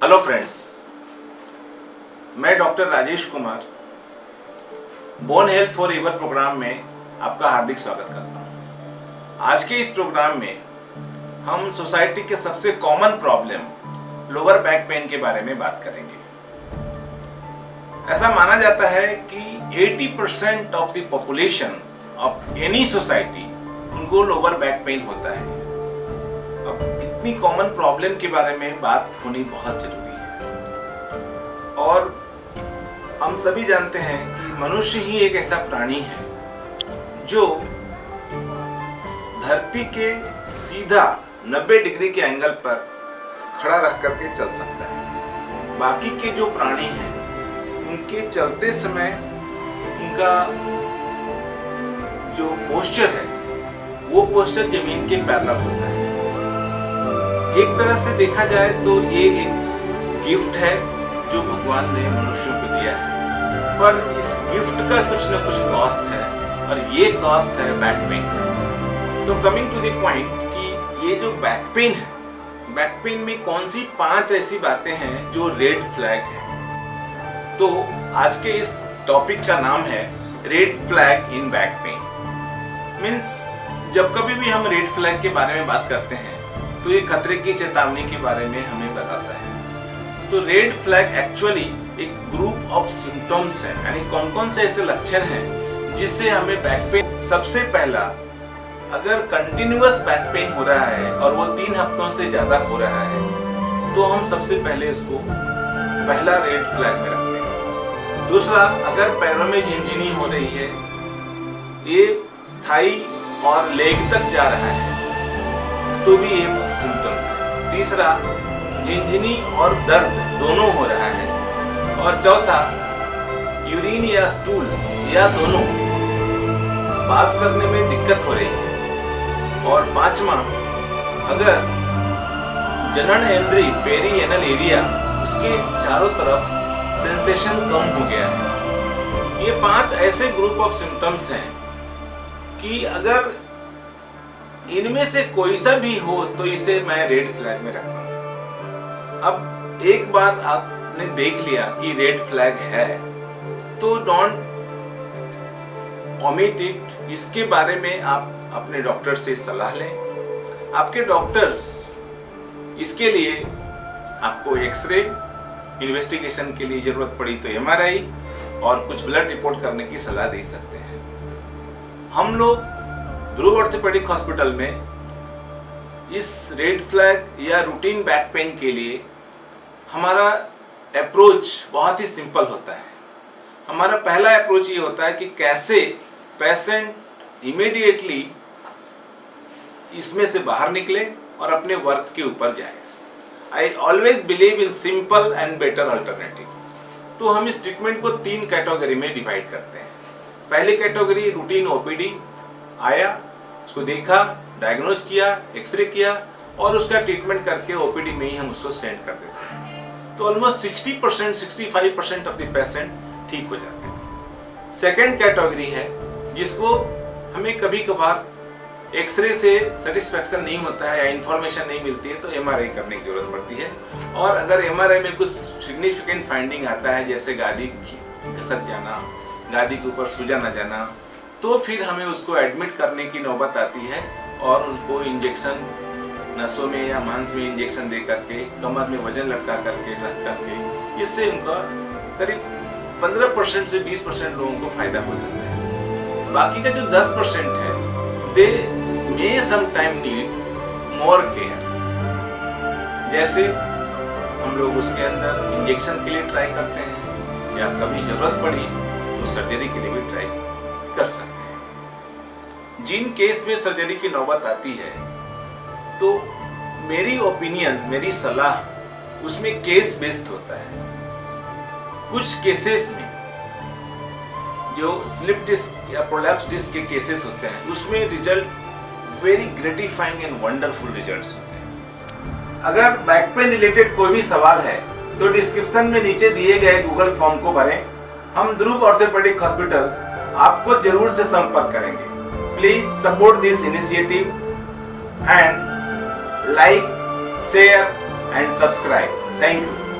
Hello friends, मैं doctor Rajesh Kumar bone health for ever program में आपका हार्दिक स्वागत करता हूं। आज के इस प्रोग्राम में हम सोसाइटी के सबसे common problem lower back pain के बारे में बात करेंगे। ऐसा माना जाता है कि 80% of the population of any society उनको लोअर बैक पेन होता है। अब इतनी कॉमन प्रॉब्लम के बारे में बात होनी बहुत जरूरी है और हम सभी जानते हैं कि मनुष्य ही एक ऐसा प्राणी है जो धरती के सीधा 90 डिग्री के एंगल पर खड़ा रह करके चल सकता है। बाकी के जो प्राणी हैं उनके चलते समय उनका जो पोस्चर है वो पोस्चर जमीन के पैरेलल होता है। एक तरह से देखा जाए तो ये एक गिफ्ट है जो भगवान ने मनुष्यों को दिया है, पर इस गिफ्ट का कुछ न कुछ कॉस्ट है और ये कॉस्ट है बैक पेन का। तो कमिंग टू द पॉइंट कि ये जो बैक पेन है, बैक पेन में कौन सी 5 ऐसी बातें हैं जो रेड फ्लैग है। तो आज के इस टॉपिक का नाम है red flag in back pain. Means जब कभी भी हम रेड फ्लैग के बारे में बात करते हैं तो ये खतरे की चेतावनी के बारे में हमें बताता है। तो रेड फ्लैग एक्चुअली एक ग्रुप ऑफ सिम्टम्स है, यानी कौन कौन से ऐसे लक्षण हैं जिससे हमें बैक पेन। सबसे पहला, अगर कंटिन्यूअस बैक पेन हो रहा है और वो 3 हफ्तों से ज्यादा हो रहा है तो हम सबसे पहले उसको पहला रेड फ्लैग में रखते हैं। दूसरा, अगर पैरों में झिनझिनी हो रही है, ये थाई और लेग तक जा रहा है तो भी ये सिम्टम्स है। तीसरा, झिनझिनी और दर्द दोनों हो रहा है। और चौथा, यूरिन या स्टूल या दोनों पास करने में दिक्कत हो रही है। और पांचवा, अगर जनन इंद्री पेरिएनल एरिया उसके चारों तरफ सेंसेशन कम हो गया है। ये 5 ऐसे ग्रुप ऑफ सिम्टम्स हैं कि अगर इनमें से कोई सा भी हो तो इसे मैं रेड फ्लैग में रखता हूं। अब एक बार आपने देख लिया कि रेड फ्लैग है तो डोंट ओमिट इट। इसके बारे में आप अपने डॉक्टर से सलाह लें। आपके डॉक्टर्स इसके लिए आपको एक्सरे, इन्वेस्टिगेशन के लिए जरूरत पड़ी तो एमआरआई और कुछ ब्लड रिपोर्ट करने की सलाह दे सकते हैं। हम लोग ध्रुव ऑर्थोपेडिक हॉस्पिटल में इस रेड फ्लैग या रूटीन बैक पेन के लिए हमारा अप्रोच बहुत ही सिंपल होता है। हमारा पहला अप्रोच ये होता है कि कैसे पेशेंट इमीडिएटली इसमें से बाहर निकले और अपने वर्क के ऊपर जाए। I always believe in simple and better alternative. तो हम इस ट्रीटमेंट को 3 कैटेगरी में डिवाइड करते हैं। पहली कैटेगरी, रूटीन ओपीडी आया, उसको देखा, डायग्नोस किया, एक्सरे किया और उसका ट्रीटमेंट करके ओपीडी में ही हम उसको सेंड कर देते हैं। तो ऑलमोस्ट 60% 65% ऑफ द पेशेंट ठीक हो जाते हैं। सेकेंड कैटेगरी है जिसको हमें कभी कभार एक्सरे से सेटिस्फैक्शन नहीं होता है या इंफॉर्मेशन नहीं मिलती है तो एमआरआई करने की जरूरत पड़ती है। और अगर एमआरआई में कुछ सिग्निफिकेंट फाइंडिंग आता है, जैसे गादी घसक जाना, गादी के ऊपर सूजन आ जाना, तो फिर हमें उसको एडमिट करने की नौबत आती है और उनको इंजेक्शन नसों में या मांस में इंजेक्शन दे करके, कमर में वजन लटका करके रख करके, इससे उनका करीब 15% से 20% लोगों को फायदा हो जाता है। बाकी का जो 10% है, दे मे समटाइम नीड मोर केयर। जैसे हम लोग उसके अंदर इंजेक्शन के लिए ट्राई करते हैं या कभी जरूरत पड़ी तो सर्जरी के लिए भी ट्राई कर सकते हैं। जिन केस में सर्जरी की नौबत आती है तो मेरी ओपिनियन, मेरी सलाह उसमें केस बेस्ड होता है। कुछ केसेस में जो स्लिप डिस्क या प्रोलैप्स डिस्क के केसेस होते हैं उसमें result very gratifying and wonderful results होते हैं। अगर बैक पेन रिलेटेड कोई भी सवाल है तो डिस्क्रिप्शन में नीचे दिए गए गूगल फॉर्म को भरें। हम ध्रुव ऑर्थोपेडिक हॉस्पिटल आपको जरूर से संपर्क करेंगे। Please support this initiative and like, share and subscribe. Thank you.